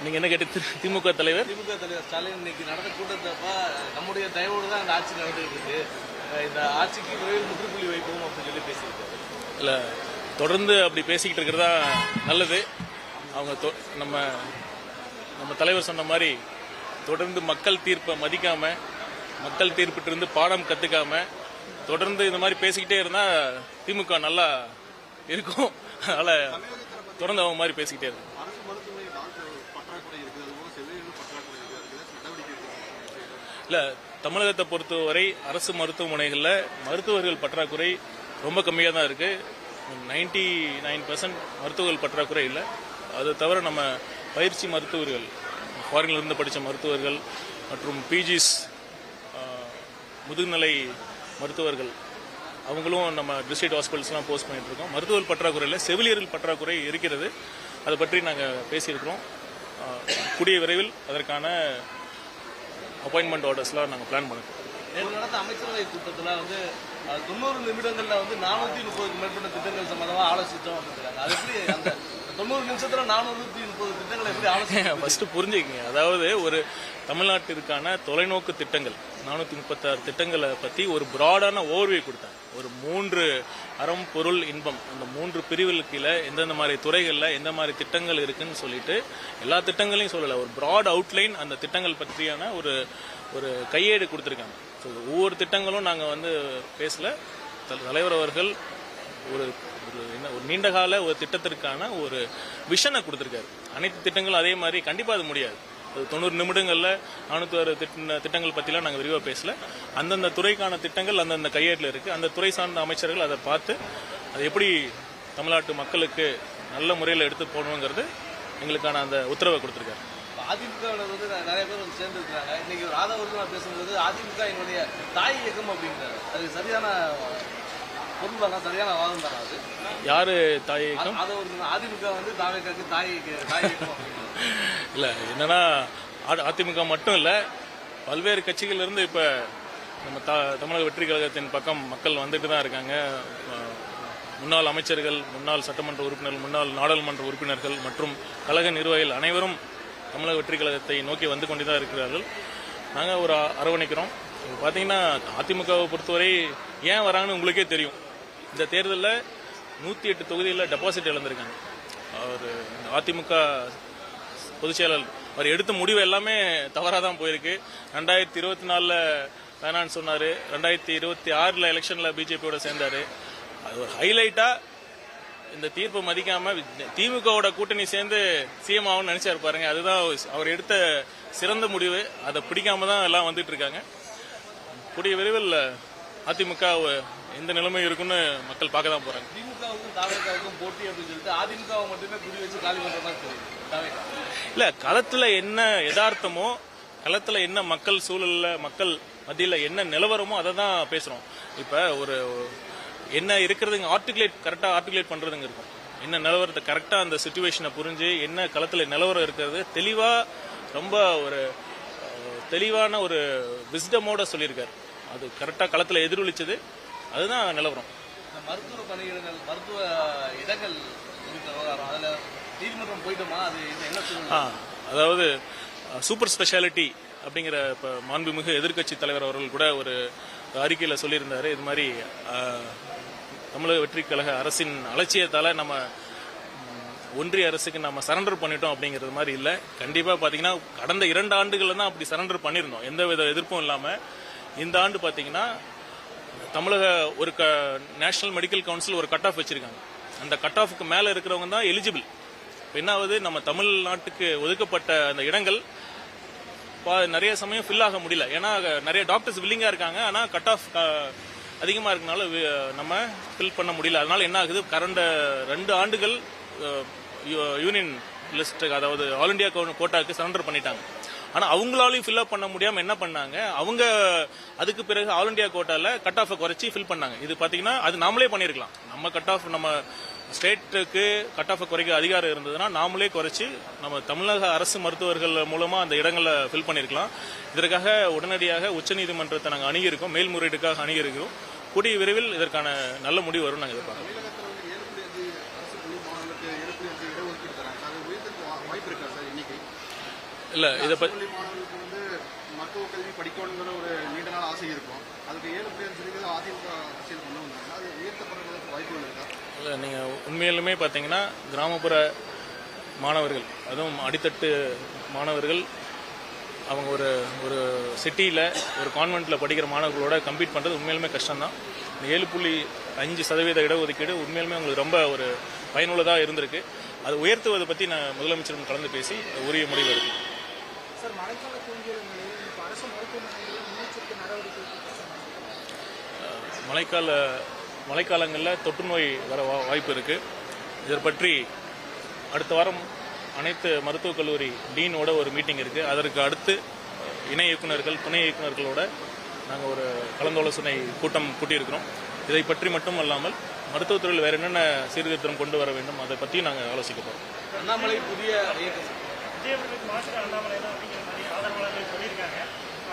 நீங்க என்ன கேட்டு திமுக தலைவர் ஸ்டாலின் இன்னைக்கு நடந்த கூட்டத்தப்ப நம்முடைய தயவோடு தான் அந்த ஆட்சி நடந்துகிட்டு இருக்கு. இந்த ஆட்சிக்கு விரைவில் முற்றுப்புள்ளி வைப்போம் அப்படின்னு சொல்லி பேசியிருக்காரு. இல்ல தொடர்ந்து அப்படி பேசிக்கிட்டு இருக்கிறதா நல்லது. அவங்க நம்ம நம்ம தலைவர் சொன்ன மாதிரி தொடர்ந்து மக்கள் தீர்ப்பை மதிக்காம, மக்கள் தீர்ப்பிட்டு இருந்து பாடம் கத்துக்காம தொடர்ந்து இந்த மாதிரி பேசிக்கிட்டே இருந்தா திமுக நல்லா இருக்கும். அதனால தொடர்ந்து அவங்க மாதிரி பேசிக்கிட்டே இருக்கும். இல்ல தமிழகத்தை பொறுத்தவரை அரசு மருத்துவமனைகளில் மருத்துவர்கள் பற்றாக்குறை ரொம்ப கம்மியாக தான் இருக்கு. 99% மருத்துவர்கள் பற்றாக்குறை இல்லை. அது தவிர நம்ம பயிற்சி மருத்துவர்கள், ஃபாரின்ல இருந்து படித்த மருத்துவர்கள் மற்றும் பிஜிஸ் முதுகுநிலை மருத்துவர்கள் அவங்களும் நம்ம டிஸ்ட்ரிக்ட் ஹாஸ்பிட்டல்ஸ்லாம் போஸ்ட் பண்ணிட்டு இருக்கோம். மருத்துவர்கள் பற்றாக்குறை இல்லை, செவிலியர்கள் பற்றாக்குறை இருக்கிறது. அதை பற்றி நாங்கள் பேசியிருக்கிறோம். கூடிய விரைவில் அதற்கான அப்பாயின்மெண்ட் ஆர்டர்ஸ்லாம் நாங்கள் பிளான் பண்ணிருக்கோம். நடந்த அமைச்சரவை கூட்டத்தில் 90 நிமிடங்கள்ல 430க்கு மேற்பட்ட திட்டங்கள் சம்பந்தமாக ஆலோசித்தோம் அப்படின்றாங்க. அது எப்படி அந்த 90 நிமிஷத்துல 430 திட்டங்களை எப்படி ஆலோசிக்க? ஃபர்ஸ்ட் புரிஞ்சுக்கங்க. அதாவது ஒரு தமிழ்நாட்டிற்கான தொலைநோக்கு திட்டங்கள் 436 திட்டங்களை பத்தி ஒரு பிராடான ஓவர்வியூ கொடுத்தாங்க. ஒரு 3 அறம் பொருள் இன்பம், அந்த 3 பிரிவுகளுக்கு கீழே எந்தெந்த மாதிரி துறைகளில் எந்த மாதிரி திட்டங்கள் இருக்குன்னு சொல்லிட்டு எல்லா திட்டங்களையும் சொல்லலை, ஒரு பிராட் அவுட்லைன் அந்த திட்டங்கள் பற்றியான ஒரு ஒரு கையேடு கொடுத்துருக்காங்க. ஸோ ஒவ்வொரு திட்டங்களும் நாங்கள் பேசல. தலைவர் அவர்கள் ஒரு ஒரு நீண்டகால ஒரு திட்டத்திற்கான ஒரு விஷனை கொடுத்துருக்காரு. அனைத்து திட்டங்களும் அதே மாதிரி கண்டிப்பாக அது முடியாது. 90 நிமிடங்களில் 406 திட்டங்கள் பற்றிலாம் நாங்கள் விரிவாக பேசல. அந்தந்த துறைக்கான திட்டங்கள் அந்தந்த கையேட்டில் இருக்குது. அந்த துறை சார்ந்த அமைச்சர்கள் அதை பார்த்து அது எப்படி தமிழ்நாட்டு மக்களுக்கு நல்ல முறையில் எடுத்து போகணுங்கிறது எங்களுக்கான அந்த உத்தரவை கொடுத்துருக்காரு. அதிமுக நிறைய பேர் சேர்ந்துருக்காங்க. இன்னைக்கு ராதாவர்கள் பேசும்போது அதிமுக எங்களுடைய தாய் இயக்கம் அப்படிங்கிறாரு. அது சரியான பொருள் சரியான வாதம் தானே? அது யாரு தாய் இயக்கம்? அதிமுக தாவேக்காக்கு தாய் இயக்கம் இல்ல, என்னன்னா அதிமுக மட்டும் இல்ல, பல்வேறு கட்சிகள் இருந்து இப்ப நம்ம தமிழக வெற்றி கழகத்தின் பக்கம் மக்கள் வந்துட்டு தான் இருக்காங்க. முன்னாள் அமைச்சர்கள், முன்னாள் சட்டமன்ற உறுப்பினர்கள், முன்னாள் நாடாளுமன்ற உறுப்பினர்கள் மற்றும் கழக நிர்வாகிகள் அனைவரும் தமிழக வெற்றி கழகத்தை நோக்கி வந்து கொண்டுதான் இருக்கிறார்கள். நாங்கள் ஒரு அரவணைக்கிறோம். பார்த்தீங்கன்னா அதிமுகவை பொறுத்தவரை ஏன் வராங்கன்னு உங்களுக்கே தெரியும். இந்த தேர்தலில் 108 தொகுதிகளில் டெபாசிட் இழந்திருக்காங்க. அவர் அதிமுக பொதுச் செயலாளர் அவர் எடுத்த முடிவு எல்லாமே தவறாக தான் போயிருக்கு. 2024 வேணான்னு சொன்னார், 2026 எலெக்ஷனில் பிஜேபியோட சேர்ந்தார். அது ஒரு ஹைலைட்டாக இந்த தீர்ப்பை மதிக்காம திமுகவோட கூட்டணி சேர்ந்து சிஎம் ஆகும்னு நினைச்சாரு பாருங்க. அதுதான் அவர் எடுத்த சிறந்த முடிவு. அதை பிடிக்காம தான் எல்லாம் வந்துட்டு இருக்காங்க. கூடிய விரைவில் அதிமுக எந்த நிலைமை இருக்குன்னு மக்கள் பார்க்க தான் போறாங்க. திமுகவுக்கும் தாவேக்காவுக்கும் போட்டி அப்படின்னு சொல்லிட்டு அதிமுக மட்டுமே குறி வச்சு காலி பண்ற மாதிரி இல்ல, களத்துல என்ன யதார்த்தமோ, களத்துல என்ன மக்கள் சூழல்ல மக்கள் மத்தியில் என்ன நிலவரமோ அதை தான் பேசுறோம். இப்ப ஒரு என்ன இருக்கிறதுங்க கரெக்டாக ஆர்டிகுலேட் பண்றதுங்க இருக்கும். என்ன நிலவரத்தை கரெக்டாக அந்த சிச்சுவேஷனை புரிஞ்சு என்ன களத்தில் நிலவரம் இருக்கிறது தெளிவாக ரொம்ப ஒரு தெளிவான ஒரு விஸ்டமோட சொல்லியிருக்காரு. அது கரெக்டாக களத்தில் எதிரொலிச்சது. அதுதான் நிலவரம். மருத்துவ பணியிடங்கள், மருத்துவ இடங்கள் குறித்த விவகாரம் அதில் நீதிமன்றம் போயிட்டோமா? அது என்ன சொல்லுங்க? அதாவது சூப்பர் ஸ்பெஷாலிட்டி அப்படிங்கிற இப்போ மாண்புமிகு எதிர்க்கட்சி தலைவர் அவர்கள் கூட ஒரு அறிக்கையில் சொல்லியிருந்தாரு. இது மாதிரி தமிழக வெற்றி கழக அரசின் அலட்சியத்தால் நம்ம ஒன்றிய அரசுக்கு நம்ம சரண்டர் பண்ணிட்டோம் அப்படிங்கிறது மாதிரி இல்லை. கண்டிப்பாக பார்த்தீங்கன்னா கடந்த 2 ஆண்டுகளில் தான் அப்படி சரண்டர் பண்ணியிருந்தோம், எந்த வித எதிர்ப்பும் இல்லாமல். இந்த ஆண்டு பார்த்தீங்கன்னா தமிழக ஒரு நேஷனல் மெடிக்கல் கவுன்சில் ஒரு கட் ஆஃப் வச்சிருக்காங்க. அந்த கட் ஆஃப்க்கு மேலே இருக்கிறவங்க தான் எலிஜிபிள். இப்போ என்னாவது, நம்ம தமிழ்நாட்டுக்கு ஒதுக்கப்பட்ட அந்த இடங்கள் நிறைய சமயம் ஃபில் ஆக முடியல. ஏன்னா நிறைய டாக்டர்ஸ் வில்லிங்காக இருக்காங்க, ஆனால் கட் ஆஃப் அதிகமாக இருக்கனால நம்ம ஃபில் பண்ண முடியல. அதனால என்ன ஆகுது, கடந்த 2 ஆண்டுகள் யூனியன் லிஸ்ட், அதாவது ஆல் இண்டியா கோட்டாக்கு சரண்டர் பண்ணிட்டாங்க. ஆனால் அவங்களாலையும் ஃபில் அப் பண்ண முடியாமல் என்ன பண்ணாங்க, அவங்க அதுக்கு பிறகு ஆல் இண்டியா கோட்டால கட் ஆஃபை குறைச்சி ஃபில் பண்ணாங்க. இது பார்த்தீங்கன்னா அது நாமளே பண்ணியிருக்கலாம். நம்ம கட் ஆஃப், நம்ம ஸ்டேட்டுக்கு கட் ஆஃபை குறைக்க அதிகாரம் இருந்ததுன்னா நாமளே குறைச்சி நம்ம தமிழக அரசு மருத்துவர்கள் மூலமாக அந்த இடங்களை ஃபில் பண்ணியிருக்கலாம். இதற்காக உடனடியாக உச்சநீதிமன்றத்தை நாங்கள் அணுகியிருக்கோம், மேல்முறையீடுக்காக அணுகியிருக்கிறோம். கூடிய விரைவில் இதற்கான நல்ல முடிவு வரும் நாங்கள் எதிர்பார்க்கிறோம். இல்லை இதை பள்ளி மாணவர்களுக்கு வந்து மருத்துவ கல்வி படிக்கணுங்கிற ஒரு நீண்ட நாள் ஆசை இருக்கும். அதுக்கு 7% அதிமுக அரசியல் கொண்டு வந்தாங்க. அது உயர்த்தப்படுறதுக்கு வாய்ப்புகள் இருக்கா? இல்லை, நீங்கள் உண்மையிலுமே பார்த்தீங்கன்னா கிராமப்புற மாணவர்கள், அதுவும் அடித்தட்டு மாணவர்கள், அவங்க ஒரு ஒரு சிட்டியில் ஒரு கான்வென்ட்டில் படிக்கிற மாணவர்களோட கம்பீட் பண்ணுறது உண்மையிலுமே கஷ்டம்தான். இந்த 7.5% இடஒதுக்கீடு உண்மையிலுமே அவங்களுக்கு ரொம்ப ஒரு பயனுள்ளதாக இருந்திருக்கு. அது உயர்த்துவதை பற்றி நான் முதலமைச்சரும் கலந்து பேசி உரிய முடிவு இருக்கு. சார், மழைக்கால தூங்கிய நிலையில் இப்போ அரசு மருத்துவமனைகளில் முன்னெச்சரிக்கை நடவடிக்கை மழைக்காலங்களில் தொற்று நோய் வர வாய்ப்பு இருக்குது. இதை பற்றி அடுத்த வாரம் அனைத்து மருத்துவக் கல்லூரி டீனோட ஒரு மீட்டிங் இருக்குது. அதற்கு அடுத்து இணை இயக்குநர்கள், துணை இயக்குநர்களோட நாங்கள் ஒரு கலந்தாலோசனை கூட்டம் கூட்டியிருக்கிறோம். இதை பற்றி மட்டும் அல்லாமல் மருத்துவத்துறையில் வேறு என்னென்ன சீர்திருத்தம் கொண்டு வர வேண்டும் அதை பற்றி நாங்கள் ஆலோசிக்க போகிறோம். அண்ணாமலை புதிய இயக்கம் விஜயவர்களுக்கு மாற்று அண்ணாமலை தான் அப்படிங்கிற மாதிரி ஆதரவாளர்கள் சொல்லியிருக்காங்க.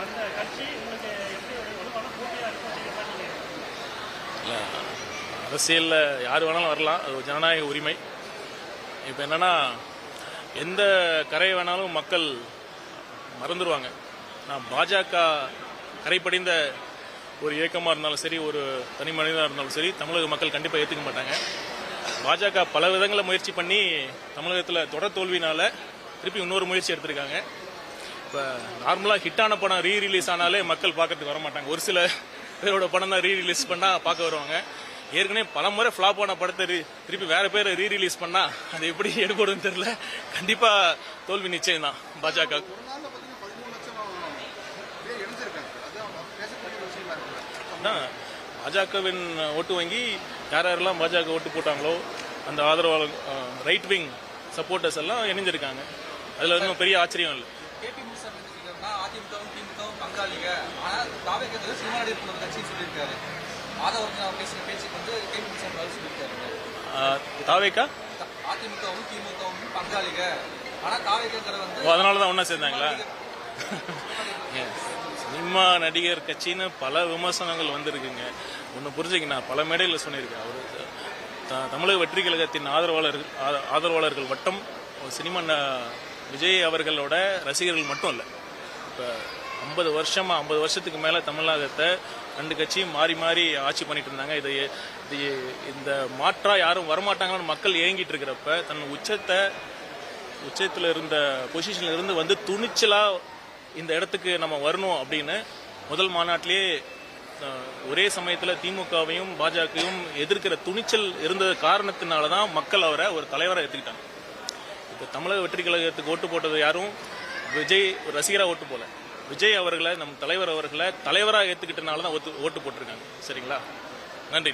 அந்த கட்சி உங்களுக்கு எப்படி ஒரு வலுவான போட்டியாக இருக்கும் அப்படிங்கிற மாதிரி நீங்கள் இல்லை, அரசியலில் யார் வேணாலும் வரலாம், அது ஒரு ஜனநாயக உரிமை. இப்போ என்னென்னா, எந்த கரை வேணாலும் மக்கள் மறந்துடுவாங்க. நான் பாஜக கரைப்படிந்த ஒரு இயக்கமாக இருந்தாலும் சரி, ஒரு தனி மனிதனாக இருந்தாலும் சரி, தமிழக மக்கள் கண்டிப்பாக ஏற்றுக்க மாட்டாங்க. பாஜக பல விதங்களில் முயற்சி பண்ணி தமிழகத்தில் தொடர் தோல்வினால திருப்பி இன்னொரு முயற்சி எடுத்திருக்காங்க. இப்போ நார்மலாக ஹிட்டான படம் ரீரிலீஸ் ஆனாலே மக்கள் பார்க்கறதுக்கு வர மாட்டாங்க. ஒரு சில பேரோட படம் தான் ரீரிலீஸ் பண்ணால் பார்க்க வருவாங்க. ஏற்கனவே பல முறை ஃப்ளாப் ஆன படத்தை திருப்பி வேற பேரை ரீரிலீஸ் பண்ணால் அது எப்படி எடுபடும் தெரியல. கண்டிப்பாக தோல்வி நிச்சயம் தான் பாஜக. ஒரு நாளில் பார்த்தீங்கன்னா 13 லட்சம் பேர் இணைஞ்சிருக்காங்க. அதுதான் பேசக்கூடிய விஷயமா இருக்குல்ல. தான் பாஜகவின் ஓட்டு வங்கி யாரெல்லாம் பாஜக ஓட்டு போட்டாங்களோ அந்த ஆதரவாளர், ரைட் விங் சப்போர்ட்டர்ஸ் எல்லாம் இணைஞ்சிருக்காங்க. அதில் இன்னும் பெரிய ஆச்சரியம் இல்லை. கேபி முனிசாமி என்ன சொல்லியிருக்காருன்னா, அதிமுகவும் திமுகவும் பங்காளிங்க, ஆனால் தாவேக்கத்துல சினிமா நடிப்பு ஒரு கட்சின்னு சொல்லியிருக்காரு. அவர் பேசின பேச்சுக்கு வந்து கேபி முனிசாமி பதில் சொல்லியிருக்காரு. தாவேக்கா அதிமுகவும் திமுகவும் பங்காளிங்க, ஆனால் தாவேக்கங்கிற வந்து அதனால தான் ஒன்றா சேர்ந்தாங்களா? சினிமா நடிகர் கட்சின்னு பல விமர்சனங்கள் வந்திருக்குங்க. ஒன்று புரிஞ்சுங்க, நான் பல மேடையில் சொல்லியிருக்கேன். அவர் தமிழக வெற்றி கழகத்தின் ஆதரவாளர்கள் வட்டம் சினிமா விஜய் அவர்களோட ரசிகர்கள் மட்டும் இல்லை. இப்போ 50 வருஷத்துக்கு மேலே தமிழகத்தை 2 கட்சியும் மாறி மாறி ஆட்சி பண்ணிட்டு இருந்தாங்க. இந்த மாற்றா யாரும் வரமாட்டாங்கன்னு மக்கள் ஏங்கிட்டு இருக்கிறப்ப தன் உச்சத்தில் இருந்த பொசிஷன்ல இருந்து வந்து துணிச்சலா இந்த இடத்துக்கு நம்ம வரணும் அப்படின்னு முதல் மாநாட்டிலேயே ஒரே சமயத்தில் திமுகவையும் பாஜகவையும் எதிர்க்கிற துணிச்சல் இருந்த காரணத்தினால தான் மக்கள் அவரை ஒரு தலைவராக ஏற்றுக்கிட்டாங்க. இப்போ தமிழக வெற்றி கழகத்துக்கு ஓட்டு போட்டது யாரும் விஜய் ரசிகராக ஓட்டு போல, விஜய் அவர்களை, நம் தலைவர் அவர்களை தலைவராக ஏற்றுக்கிட்டனால தான் ஓட்டு போட்டிருக்காங்க. சரிங்களா? நன்றி.